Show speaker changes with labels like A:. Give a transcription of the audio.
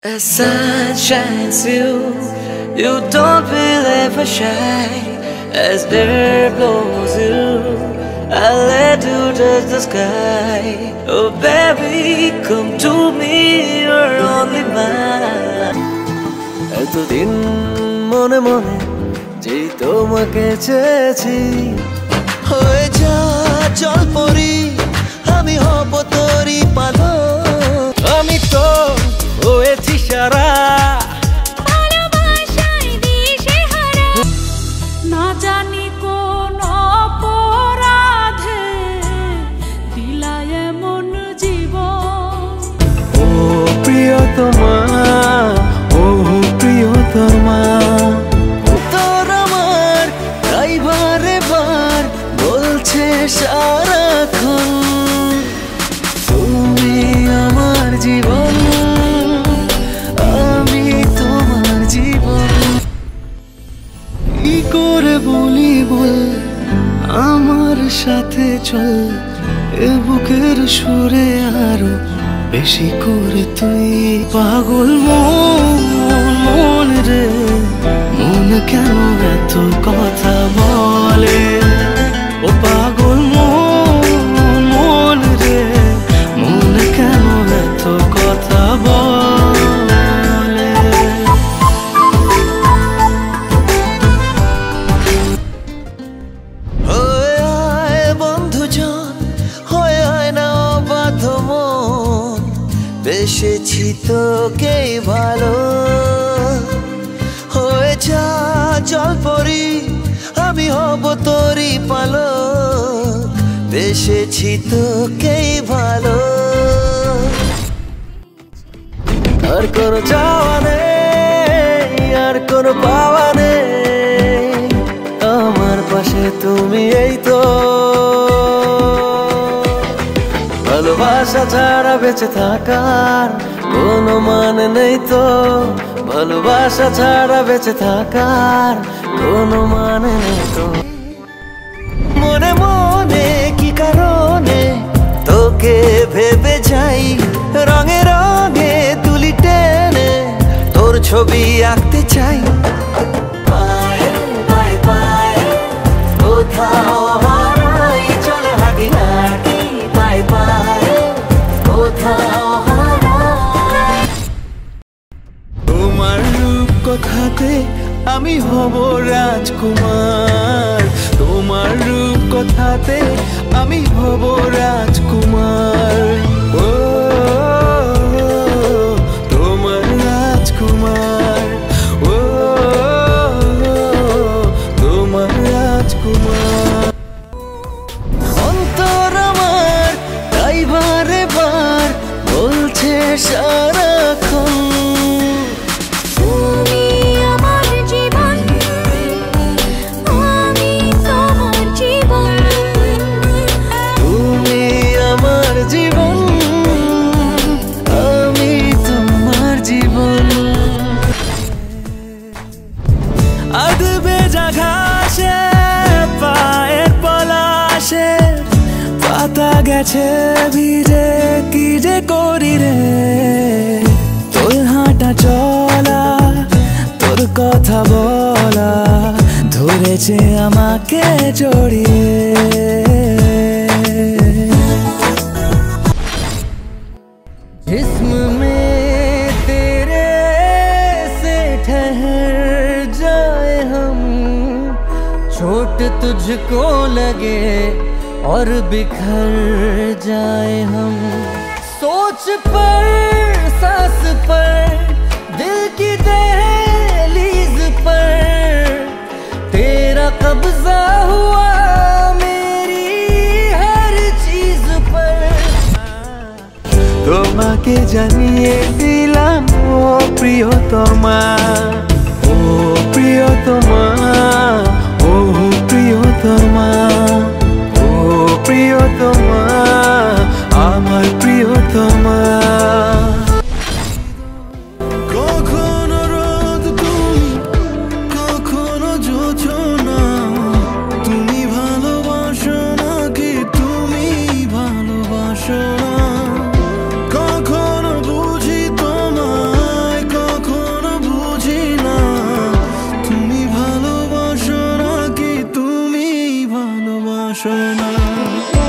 A: As sun shines you don't feel ever shy. As air blows I'll let you touch the sky. Oh baby, come to me, you're only mine. এতদিন মনে মনে যে তোমাকে চেয়েছি, হয়ে যা চল পরি, আমি হব তোরই পালক। আমি তো হয়েছি সারা,
B: ভালোবাসায় দিশেহারা, না জানি কোন অপরাধে দিলায় এমন জীবন।
A: ও প্রিয়তমা, ও প্রিয়তমা, তোর আমার তাই বারে বার বলছে সারাক্ষণ, তুমি আমার জীবন, আমি তোমার জীবন। কি করে বলি বল, আমার সাথে চল, এ বুকের সুরে আরো বেশি করে তুই। পাগল মন রে, মন কেন এত কথা বলে? ও পাগল মন রে, মন কেন এত কথা বলে? হয়ে আয় বন্ধুজন, হয়ে আয় না অবাধ্য মন, বেসেছি তোকেই ভালো। হয়ে যা চল পরি, আমি হব তোরই পালক, বেসেছি তোকেই ভালো। আর কোনো চাওয়া নেই, আর কোনো পাওয়া নেই, আমার পাশে তুমি এই তো। ভালোবাসা ছাড়া বেঁচে থাকার কোনো মানে নেই তো, ভালোবাসা ছাড়া বেঁচে থাকার কোনো মানে নেই তো। মনে মনে কি কারণে তোকে ভেবে যাই, রঙে রঙে তুলি টেনে তোর ছবি আঁকতে চাই। পায়ে পায়ে পায়ে কোথাও হারাই, চলে হাঁটি হাঁটি পায়ে পায়ে কোথাও হারাই। তোমার রূপ কথাতে আমি হব রাজকুমার, তোমার রূপ কথাতে আমি হব রাজকুমার। ও তোমার রাজকুমার, ও তোমার রাজকুমার। অন্তর আমার তাই বারে বার বলছে সারাক্ষণ,
B: তুমি আমার জীবন, আমি তোমার জীবন।
A: তুমি আমার জীবন, আমি তোমার জীবন। আধবে ঘাসে পায়ের পলাশে পাতা গেছে ভিজে, কি যে করি রে? তোর হাঁটা চলা, তোর কথা বলা ধরেছে আমাকে জড়িয়ে। जिस्म में तेरे से ठहर जाए हम, चोट तुझको लगे और बिखर जाए हम। सोच पर सांस पर, दिल की दहलीज पर तेरा कब्जा हुआ मेरी हर चीज पर। তোমাকে জানিয়ে দিলাম ও প্রিয়তমা, ও প্রিয়তমা, ও প্রিয়তমা, ও প্রিয়তমা, আমার প্রিয়তমা। কখনো রোদ তুমি, কখনো জোছনা, তুমি ভালোবাসো নাকি তুমি ভালোবাসো না? কখনো বুঝি তোমায়,
B: তুমি